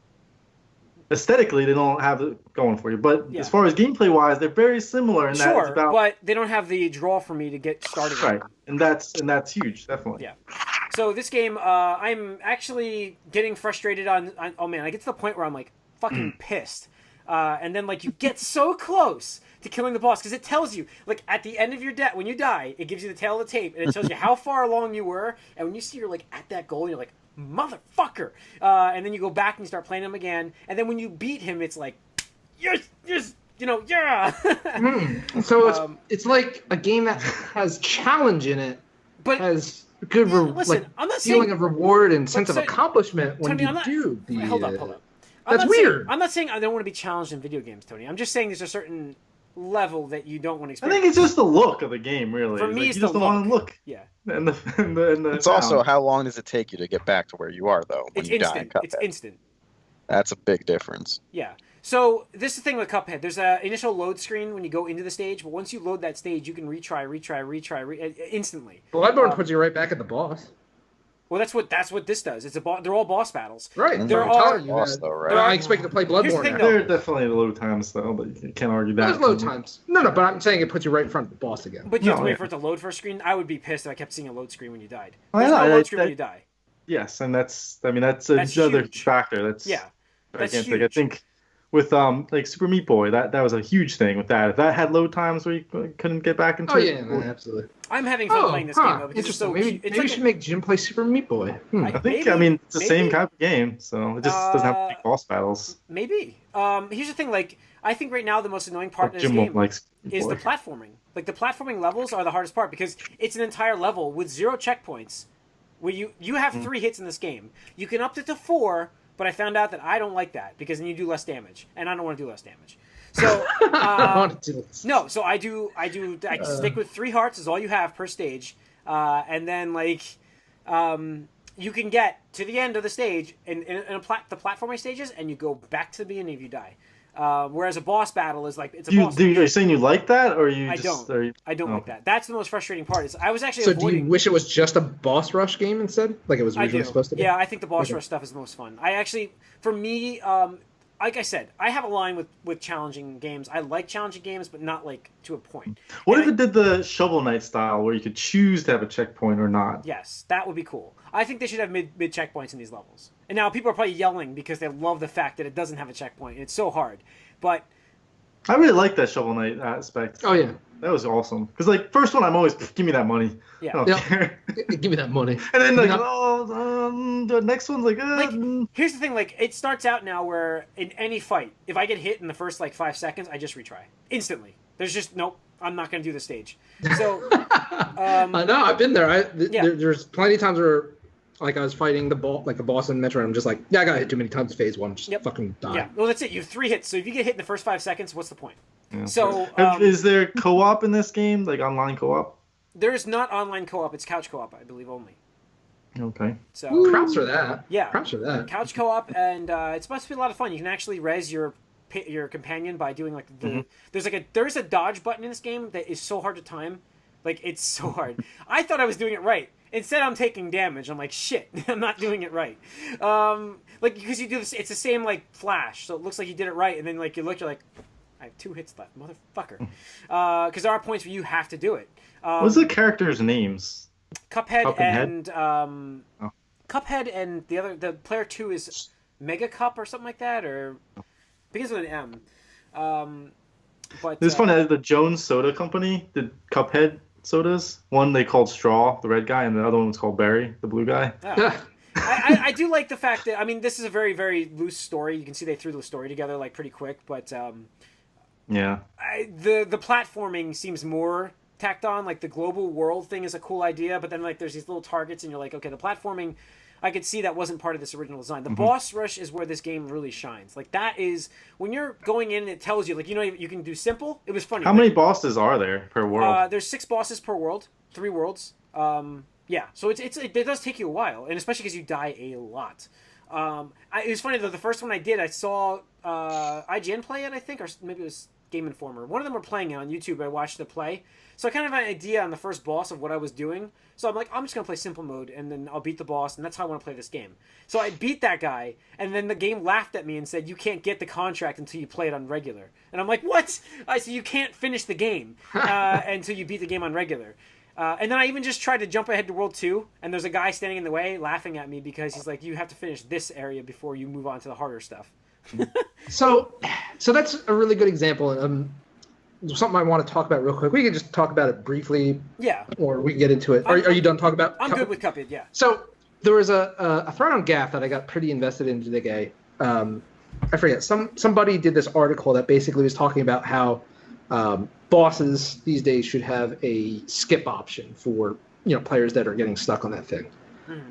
aesthetically they don't have it going for you. But Yeah. as far as gameplay wise, they're very similar in that it's Sure, about but they don't have the draw for me to get started. right, and that's huge, definitely. Yeah. So this game, I'm actually getting frustrated on. Oh man, I get to the point where I'm like fucking pissed, and then like you get so close to killing the boss because it tells you like at the end of your death when you die, it gives you the tail of the tape and it tells you how far along you were, and when you see you're like at that goal, you're like motherfucker, and then you go back and you start playing him again, and then when you beat him, it's like yes, you know, yeah. So it's like a game that has challenge in it, But has good listen, like I'm not feeling saying. of reward and sense of so- accomplishment when Tony, you I'm not- do beat Hold it. up. That's not saying- weird. I'm not saying I don't want to be challenged in video games, Tony. I'm just saying there's a certain level that you don't want to I experience. think it's just the look of the game, really. For It's me, like, it's you just the don't want to look. Yeah, And the It's also sound. how long does it take you to get back to where you are though when it's you instant. die in It's Cuphead? instant. That's a big difference. Yeah. So this is the thing with Cuphead. There's a initial load screen when you go into the stage, but once you load that stage, you can retry instantly. Bloodborne puts you right back at the boss. Well, that's what this does. It's they're all boss battles. Right. There I'm are- telling you Boss, that. though, right? I expect to play Here's the Bloodborne thing, now. though. There are definitely low times though, but you can't argue that. There's low times. No, but I'm saying it puts you right in front of the boss again. But you have to No, wait yeah. for it to load for a screen. I would be pissed if I kept seeing a load screen when you died. I There's know, no load screen when that- you die. Yes, and that's another That's huge huge. factor. That's Yeah. That's I huge. think with like Super Meat Boy, that was a huge thing with that. If that had load times where you couldn't get back into Oh it, yeah, no, absolutely. I'm having fun playing this game though because it's Interesting. so Maybe, cute. It's maybe like we should make Jim play Super Meat Boy. I think maybe- I mean it's the same maybe. kind of game, so it just doesn't have to be boss battles. maybe. Here's the thing. Like I think right now the most annoying part of this Jim game won't like is the Boy. platforming. Like the platforming levels are the hardest part because it's an entire level with 0 checkpoints. Where you have 3 hits in this game. You can up it to 4, but I found out that I don't like that because then you do less damage, and I don't want to do less damage. So I want to do this. no, so I stick with 3 hearts is all you have per stage, and then like you can get to the end of the stage in the platforming stages, and you go back to the beginning if you die. Whereas a boss battle is like it's a boss. Are you saying you like that, or you I just? don't. Are you, I don't oh. like that. That's the most frustrating part. Is I was actually So do avoiding. you wish it was just a boss rush game instead, like it was I originally do. supposed to be? Yeah, I think the boss Okay. rush stuff is the most fun. I actually, for me, like I said, I have a line with challenging games. I like challenging games, but not like to a point. What And if it did the Shovel Knight style, where you could choose to have a checkpoint or not? Yes, that would be cool. I think they should have mid checkpoints in these levels. And now people are probably yelling because they love the fact that it doesn't have a checkpoint. It's so hard, but I really like that Shovel Knight aspect. Oh yeah. That was awesome. Because like first one, I'm always give me that money. Yeah. I don't Yeah. care. Give me that money. And then like, Yeah. the next one's like, like here's the thing. Like it starts out now where in any fight, if I get hit in the first like 5 seconds, I just retry instantly. There's just nope. I'm not going to do the stage. So I know. I've been there. Yeah. There's plenty of times where, like, I was fighting the boss in Metro, and I'm just like, yeah, I got hit too many times. Phase 1, just Yep. fucking die. yeah, well that's it. You have 3 hits. So if you get hit in the first 5 seconds, what's the point? Yeah. So Is there co-op in this game, like online co-op? there is not online co-op. It's couch co-op, I believe only. Okay. So Props for that. yeah, Props for that. couch co-op, and it's supposed to be a lot of fun. You can actually res your companion by doing like the there's a dodge button in this game that is so hard to time. Like it's so hard. I thought I was doing it right. Instead, I'm taking damage. I'm like, shit, I'm not doing it right. Like because you do this, it's the same like flash, so it looks like you did it right, and then like you look, you're like, I have 2 hits left, motherfucker. Because there are points where you have to do it. What's the characters' names? Cuphead Cuphead? and Oh. Cuphead and the player 2 is Mega Cup or something like that, or begins with an M. But It's funny that the Jones Soda Company did Cuphead sodas. One they called Straw, the red guy, and the other one was called Berry, the blue guy. oh. I do like the fact that this is a very very loose story. You can see they threw the story together like pretty quick, but Yeah. the platforming seems more tacked on. Like the global world thing is a cool idea, but then like there's these little targets, and you're like, okay, the platforming. I could see that wasn't part of this original design. The boss rush is where this game really shines. Like that is when you're going in, and it tells you like you can do simple. It was funny. How many bosses are there per world? There's 6 bosses per world, 3 worlds. Yeah, so it does take you a while, and especially because you die a lot. It was funny though. The first one I did, I saw IGN play it, I think, or maybe it was Game Informer. One of them were playing it on YouTube. I watched it play, so I kind of had an idea on the first boss of what I was doing. So I'm like, I'm just gonna play simple mode, and then I'll beat the boss, and that's how I want to play this game. So I beat that guy, and then the game laughed at me and said, "You can't get the contract until you play it on regular." And I'm like, "What?" I said, "You can't finish the game until you beat the game on regular." And then I even just tried to jump ahead to World 2, and there's a guy standing in the way laughing at me because he's like, you have to finish this area before you move on to the harder stuff. So that's a really good example. Something I want to talk about real quick. We can just talk about it briefly. Yeah. Or we can get into it. Are you done talking about I'm good with Cuphead, yeah. So there was a thread on GAF that I got pretty invested in today. I forget. Somebody did this article that basically was talking about how bosses these days should have a skip option for players that are getting stuck on that thing.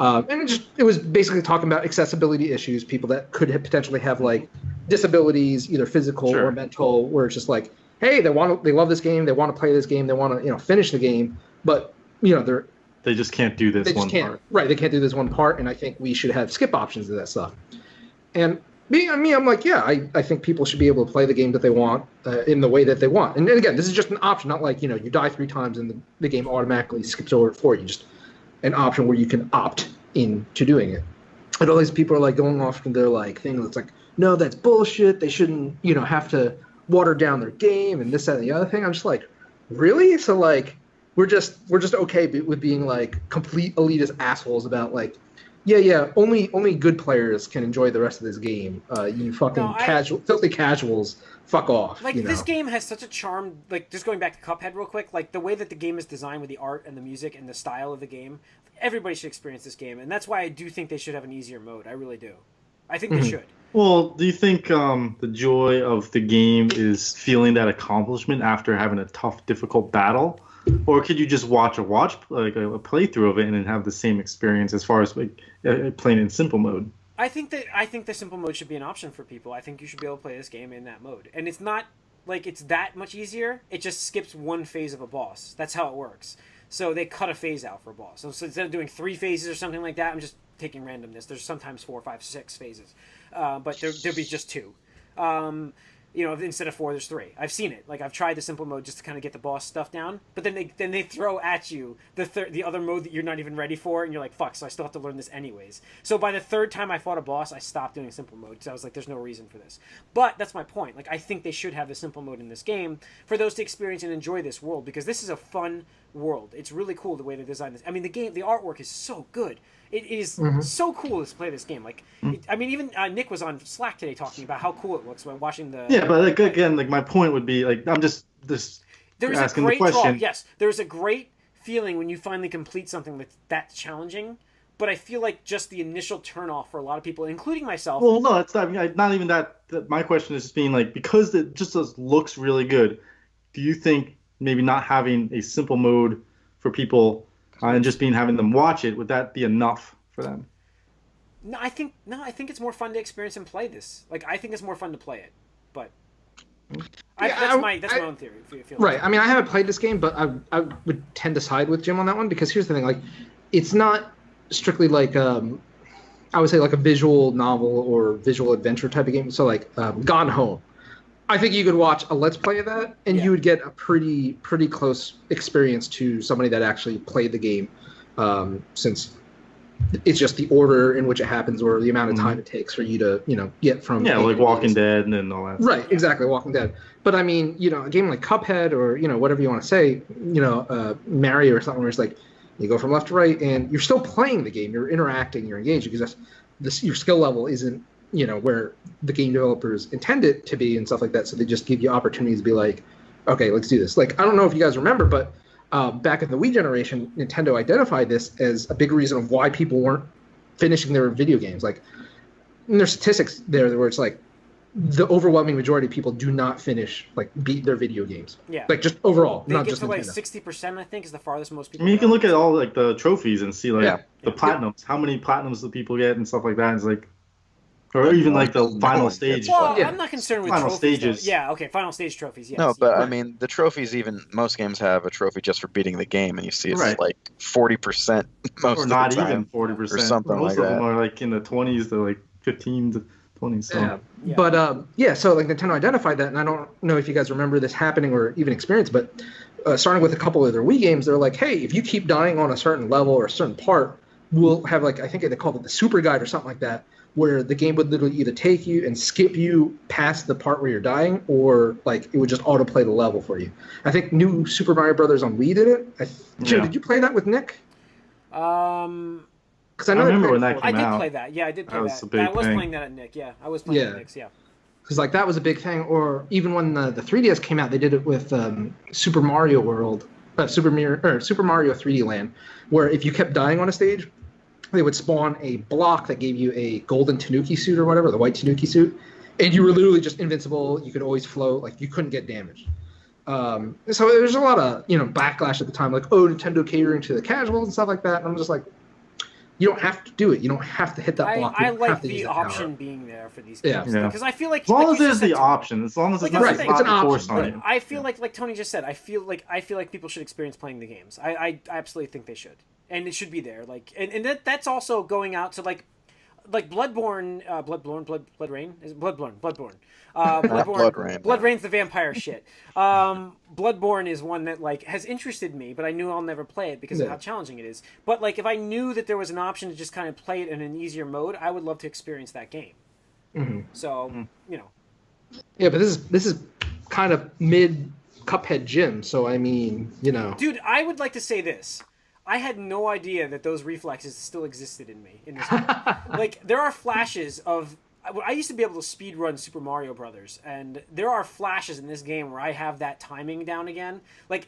And it was basically talking about accessibility issues, people that could potentially have like disabilities, either physical or mental, where it's just like, hey, they love this game, they want to play this game, they want to finish the game, but they just can't do this one part. Right, they can't do this one part, and I think we should have skip options to that stuff. And me, I'm like, yeah, I think people should be able to play the game that they want in the way that they want. And again, this is just an option, not like, you die 3 times and the game automatically skips over for you. Just an option where you can opt into doing it. And all these people are like going off to their like thing that's like, no, that's bullshit. They shouldn't, have to water down their game and this, that, and the other thing. I'm just like, really? So like, we're just okay with being like complete elitist assholes about like, yeah, only good players can enjoy the rest of this game. You fucking filthy casuals, fuck off. Like, this game has such a charm, like, just going back to Cuphead real quick, like, the way that the game is designed with the art and the music and the style of the game, everybody should experience this game, and that's why I do think they should have an easier mode. I really do. I think they should. Well, do you think the joy of the game is feeling that accomplishment after having a tough, difficult battle? Or could you just watch like a playthrough of it and then have the same experience as far as like playing in simple mode? I think the simple mode should be an option for people. I think you should be able to play this game in that mode, and it's not like it's that much easier. It just skips one phase of a boss. That's how it works. So they cut a phase out for a boss. So instead of doing 3 phases or something like that, I'm just taking randomness. There's sometimes 4, 5, 6 phases, but there'll be just 2. Instead of 4, there's 3. I've seen it. Like, I've tried the simple mode just to kind of get the boss stuff down, but then they throw at you the other mode that you're not even ready for, and you're like, fuck, so I still have to learn this anyways. So by the 3rd time I fought a boss, I stopped doing simple mode, because I was like, there's no reason for this. But that's my point. Like, I think they should have the simple mode in this game for those to experience and enjoy this world, because this is a fun world. It's really cool the way they designed this. I mean, the artwork is so good. It is so cool to play this game. Like, even Nick was on Slack today talking about how cool it looks when watching the. Yeah, but like again, like my point would be like I'm just There's asking a great the question. draw. Yes, there's a great feeling when you finally complete something that's that challenging. But I feel like just the initial turnoff for a lot of people, including myself. Well, no, it's not even that. My question is just being like, because it just looks really good. Do you think maybe not having a simple mode for people? And just having them watch it, would that be enough for them? No, I think it's more fun to experience and play this. Like, I think it's more fun to play it, but that's my own theory. Right. I mean, I haven't played this game, but I would tend to side with Jim on that one, because here's the thing: like, it's not strictly like I would say like a visual novel or visual adventure type of game. So like Gone Home. I think you could watch a Let's Play of that, and you would get a pretty close experience to somebody that actually played the game, since it's just the order in which it happens or the amount of time it takes for you to, get from... Yeah, like Walking Dead and all that. Right, exactly, Walking Dead. But I mean, a game like Cuphead or, whatever you want to say, Mario or something where it's like, you go from left to right, and you're still playing the game, you're interacting, you're engaging, because your skill level isn't where the game developers intend it to be and stuff like that. So they just give you opportunities to be like, okay, let's do this. Like, I don't know if you guys remember, but back in the Wii generation, Nintendo identified this as a big reason of why people weren't finishing their video games. Like, there's statistics there where it's like the overwhelming majority of people do not beat their video games. Yeah. Like, just overall, they not get just to Nintendo. like 60%, I think, is the farthest most people. I mean, you go. can look at all like the trophies and see the platinums. How many platinums do people get and stuff like that? It's like, or even like the final stage. Well, I'm not concerned with final trophies, stages. Though. Yeah, okay, final stage trophies. Yes. No, but I mean, the trophies, even most games have a trophy just for beating the game, and you see it's Right. like 40% most Or of not the time. even 40%. or something Most like of them that. are like in the 20s to like 15 to 20. So Yeah. Yeah. But so like Nintendo identified that, and I don't know if you guys remember this happening or even experienced, but starting with a couple of their Wii games, they're like, hey, if you keep dying on a certain level or a certain part, we'll have like, I think they called it the Super Guide or something like that, where the game would literally either take you and skip you past the part where you're dying, or like it would just autoplay the level for you. I think New Super Mario Brothers on Wii did it. Jim, Yeah. did you play that with Nick? Because I they remember played when it that before. I came did out. play that. Yeah, I did play That was that. a big I was thing. playing that at Nick. Yeah, I was playing Yeah. at Nick's. Yeah. Because like that was a big thing. Or even when the 3DS came out, they did it with Super Mario World, Super Mario 3D Land, where if you kept dying on a stage, they would spawn a block that gave you a golden Tanuki suit or whatever, the white Tanuki suit, and you were literally just invincible. You could always float, like you couldn't get damaged. So there's a lot of backlash at the time, like, oh, Nintendo catering to the casuals and stuff like that. And I'm just like, you don't have to do it. You don't have to hit that block. You I don't like have to use the that power. option being there for these Yeah. games Yeah. because I feel like As long like as you there's said, the Tony, option, as long as Like, it's that's not, the thing. not It's an forced option, on right. you. I feel like Tony just said. I feel like people should experience playing the games. I absolutely think they should, and it should be there. Like, and that's also going out to like Bloodborne, Blood Rain is it Bloodborne. Blood Rain. Blood Rain's the vampire shit. Bloodborne is one that like has interested me, but I knew I'll never play it because of Yeah. how challenging it is. But like if I knew that there was an option to just kind of play it in an easier mode, I would love to experience that game. Mhm. So Mm-hmm. you know, Yeah, but this is kind of mid Cuphead Jim, so I mean, dude, I would like to say this. I had no idea that those reflexes still existed in me in this game. Like there are flashes of. I used to be able to speed run Super Mario Brothers, and there are flashes in this game where I have that timing down again. Like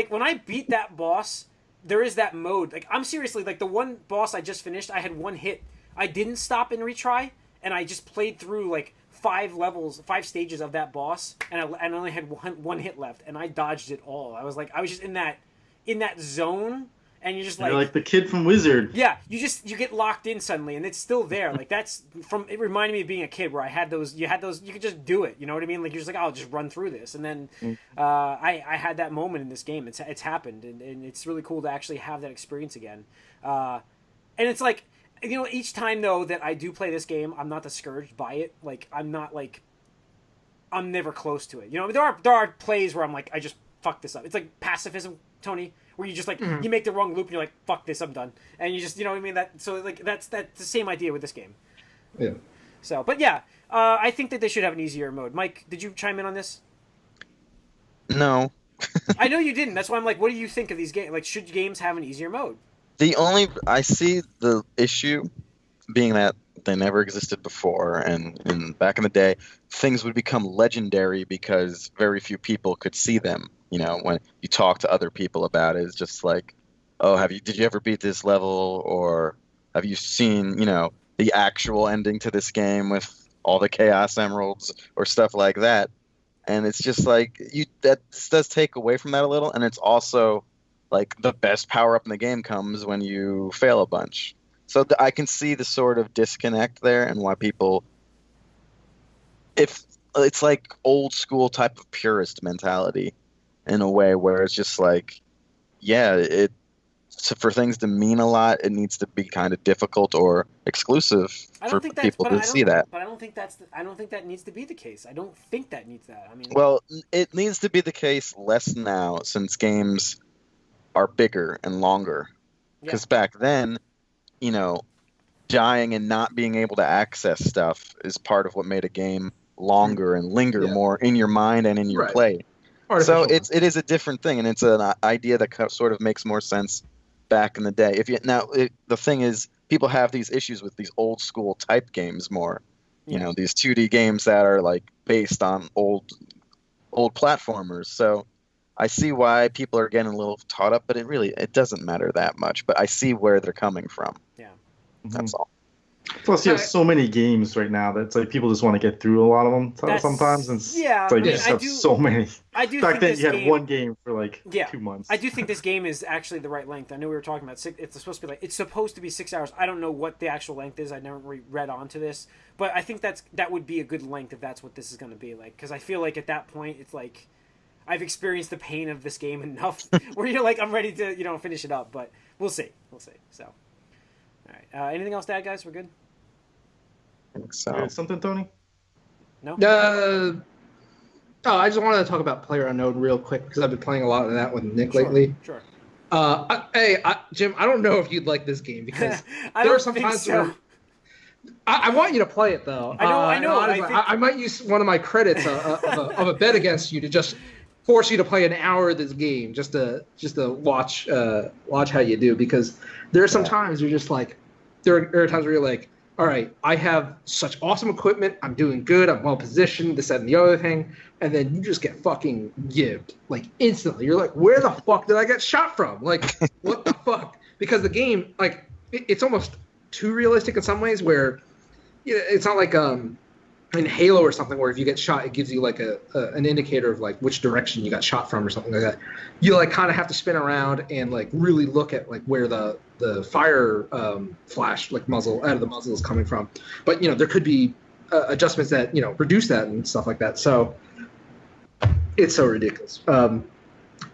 when I beat that boss, there is that mode. Like I'm seriously like the one boss I just finished. I had one hit. I didn't stop and retry, and I just played through like 5 stages of that boss, and I only had one hit left, and I dodged it all. I was just in that zone. And you're just You're like the kid from Wizard. yeah, you get locked in suddenly, and it's still there. Like that's it reminded me of being a kid where I had those. You could just do it. You know what I mean? Like you're just like, I'll just run through this, and then I had that moment in this game. It's happened, and it's really cool to actually have that experience again. And it's like each time though that I do play this game, I'm not discouraged by it. Like I'm never close to it. There are plays where I'm like, I just fucked this up. It's like pacifism, Tony. Where you just like you make the wrong loop and you're like, fuck this, I'm done, and you just what I mean. That's the same idea with this game. yeah. So, but yeah, I think that they should have an easier mode. Mike, did you chime in on this? No. I know you didn't. That's why I'm like, what do you think of these games? Like, should games have an easier mode? I see the issue being that they never existed before, and back in the day, things would become legendary because very few people could see them. When you talk to other people about it, it's just like, oh, did you ever beat this level, or have you seen, the actual ending to this game with all the Chaos Emeralds or stuff like that? And it's just like that does take away from that a little, and it's also like the best power up in the game comes when you fail a bunch. So I can see the sort of disconnect there, and why people, if it's like old school type of purist mentality, in a way where it's just like, yeah, for things to mean a lot, it needs to be kind of difficult or exclusive for people to see that. But I don't think I don't think that needs to be the case. I don't think that needs that. I mean, well, it needs to be the case less now since games are bigger and longer. Because back then, dying and not being able to access stuff is part of what made a game longer and linger more in your mind and in your play. So it is a different thing, and it's an idea that sort of makes more sense back in the day. The thing is, people have these issues with these old school type games more. These 2D games that are like based on old platformers. So I see why people are getting a little caught up, but it doesn't matter that much. But I see where they're coming from. Yeah, that's all. Plus, you have so many games right now that's like people just want to get through a lot of them sometimes. And it's like you just have so many. I do. Back think then, this you had game, one game for like 2 months. I do think this game is actually the right length. I know we were talking about it's supposed to be it's supposed to be 6 hours. I don't know what the actual length is. I never read onto this, but I think that would be a good length if that's what this is going to be like. Because I feel like at that point, it's like I've experienced the pain of this game enough where you're like, I'm ready to finish it up. But we'll see. So, all right. Anything else to add, guys? We're good. think so. Something, Tony? Oh, I just wanted to talk about PlayerUnknown real quick because I've been playing a lot of that with Nick Sure, lately. Sure. Jim, I don't know if you'd like this game because I there are don't some think times so. where I want you to play it though. I know. And honestly, I might use one of my credits of a bet against you to just force you to play an hour of this game just to watch how you do, because there are some times you're just like there are times where you're like, all right, I have such awesome equipment, I'm doing good, I'm well positioned, this, that, and the other thing, and then you just get fucking gibbed like instantly. You're like, where the fuck did I get shot from? Like, what the fuck? Because the game, like, it's almost too realistic in some ways, where it's not like in Halo or something where if you get shot, it gives you like an indicator of like which direction you got shot from or something like that. You like kind of have to spin around and like really look at like where the fire flash like muzzle out of the muzzle is coming from. But there could be adjustments that reduce that and stuff like that. So it's so ridiculous.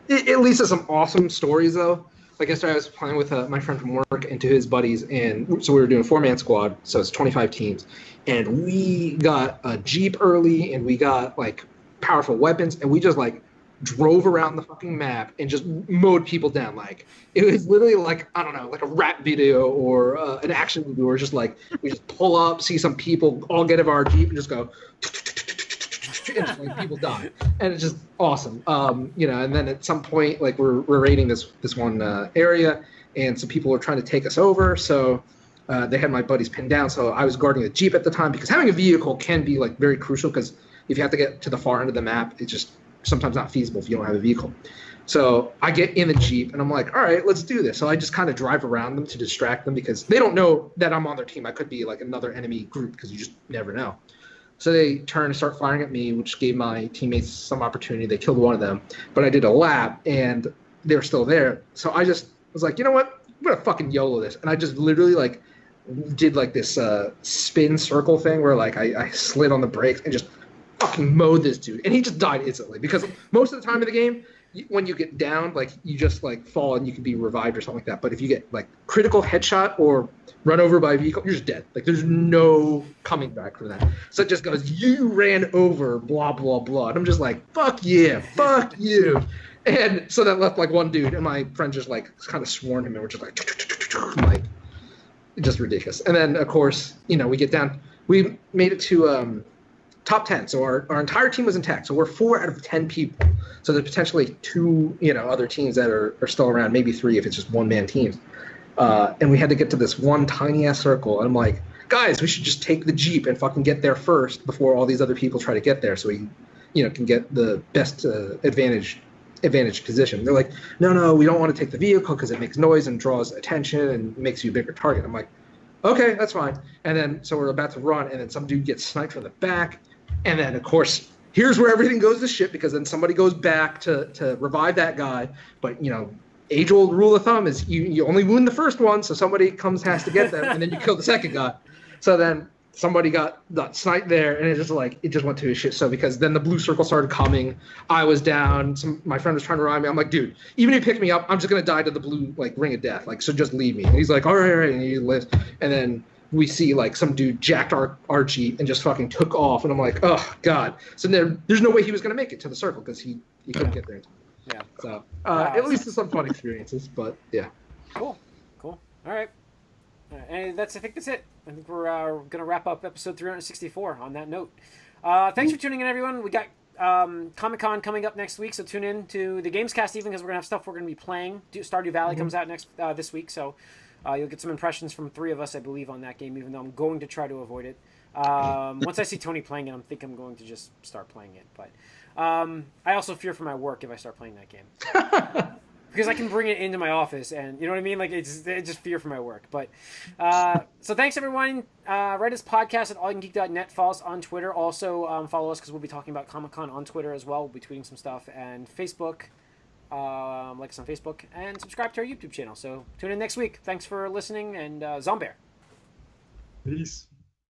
It leads to some awesome stories though. Like yesterday, I was playing with my friend from work and two of his buddies, and so we were doing a 4-man squad, so it's 25 teams, and we got a Jeep early, and we got like powerful weapons, and we just like drove around the fucking map and just mowed people down. Like it was literally like, I don't know, like a rap video or an action movie where it's just like we just pull up, see some people, all get out of our Jeep, and just go. And just, like, people die, and it's just awesome. And then at some point, like we're raiding this one area, and some people are trying to take us over. So they had my buddies pinned down. So I was guarding the Jeep at the time, because having a vehicle can be like very crucial, because if you have to get to the far end of the map, it's just sometimes not feasible if you don't have a vehicle. So I get in the Jeep, and I'm like, all right, let's do this. So I just kind of drive around them to distract them, because they don't know that I'm on their team. I could be like another enemy group, because you just never know. So they turn and start firing at me, which gave my teammates some opportunity. They killed one of them, but I did a lap, and they were still there. So I just was like, you know what? I'm gonna fucking YOLO this, and I just literally like did like this spin circle thing where like I slid on the brakes and just fucking mowed this dude, and he just died instantly. Because most of the time in the game, when you get down, like you just like fall and you can be revived or something like that. But if you get like critical headshot or run over by a vehicle, you're just dead. Like there's no coming back from that. So it just goes, you ran over, blah blah blah, and I'm just like, fuck yeah, fuck you. And so that left like one dude, and my friend just like kind of swarmed him, and we're just like just ridiculous. And then of course, we get down, we made it to top 10. So our entire team was intact. So we're 4 out of 10 people. So there's potentially 2, other teams that are still around, maybe 3 if it's just one-man teams. And we had to get to this one tiny-ass circle. And I'm like, guys, we should just take the Jeep and fucking get there first before all these other people try to get there, so we, can get the best advantage position. They're like, no, we don't want to take the vehicle because it makes noise and draws attention and makes you a bigger target. I'm like, okay, that's fine. And then so we're about to run, and then some dude gets sniped from the back. And then, of course, here's where everything goes to shit, because then somebody goes back to revive that guy. But, age-old rule of thumb is you only wound the first one, so somebody has to get them, and then you kill the second guy. So then somebody got sniped there, and it just went to his shit. So because then the blue circle started coming, I was down. My friend was trying to revive me. I'm like, dude, even if you pick me up, I'm just going to die to the blue, ring of death. So just leave me. And he's like, all right, and he lives. And then we see some dude jacked our Jeep and just fucking took off, and I'm like, oh god. So there's no way he was gonna make it to the circle because he couldn't get there in time. Yeah. So at least there's some fun experiences, but yeah. Cool. All right. And I think that's it. I think we're gonna wrap up episode 364 on that note. Thanks for tuning in, everyone. We got Comic-Con coming up next week, so tune in to the Gamescast even, because we're gonna have stuff we're gonna be playing. Stardew Valley comes out this week, so. You'll get some impressions from 3 of us, I believe, on that game, even though I'm going to try to avoid it. Once I see Tony playing it, I think I'm going to just start playing it. But I also fear for my work if I start playing that game. Because I can bring it into my office, and you know what I mean? It's just fear for my work. But so thanks, everyone. Write us podcast at allyoucangeek.net. Follow us on Twitter. Also follow us, because we'll be talking about Comic-Con on Twitter as well. We'll be tweeting some stuff. And Facebook. Like us on Facebook, and subscribe to our YouTube channel. So tune in next week. Thanks for listening, and Zombear. Peace.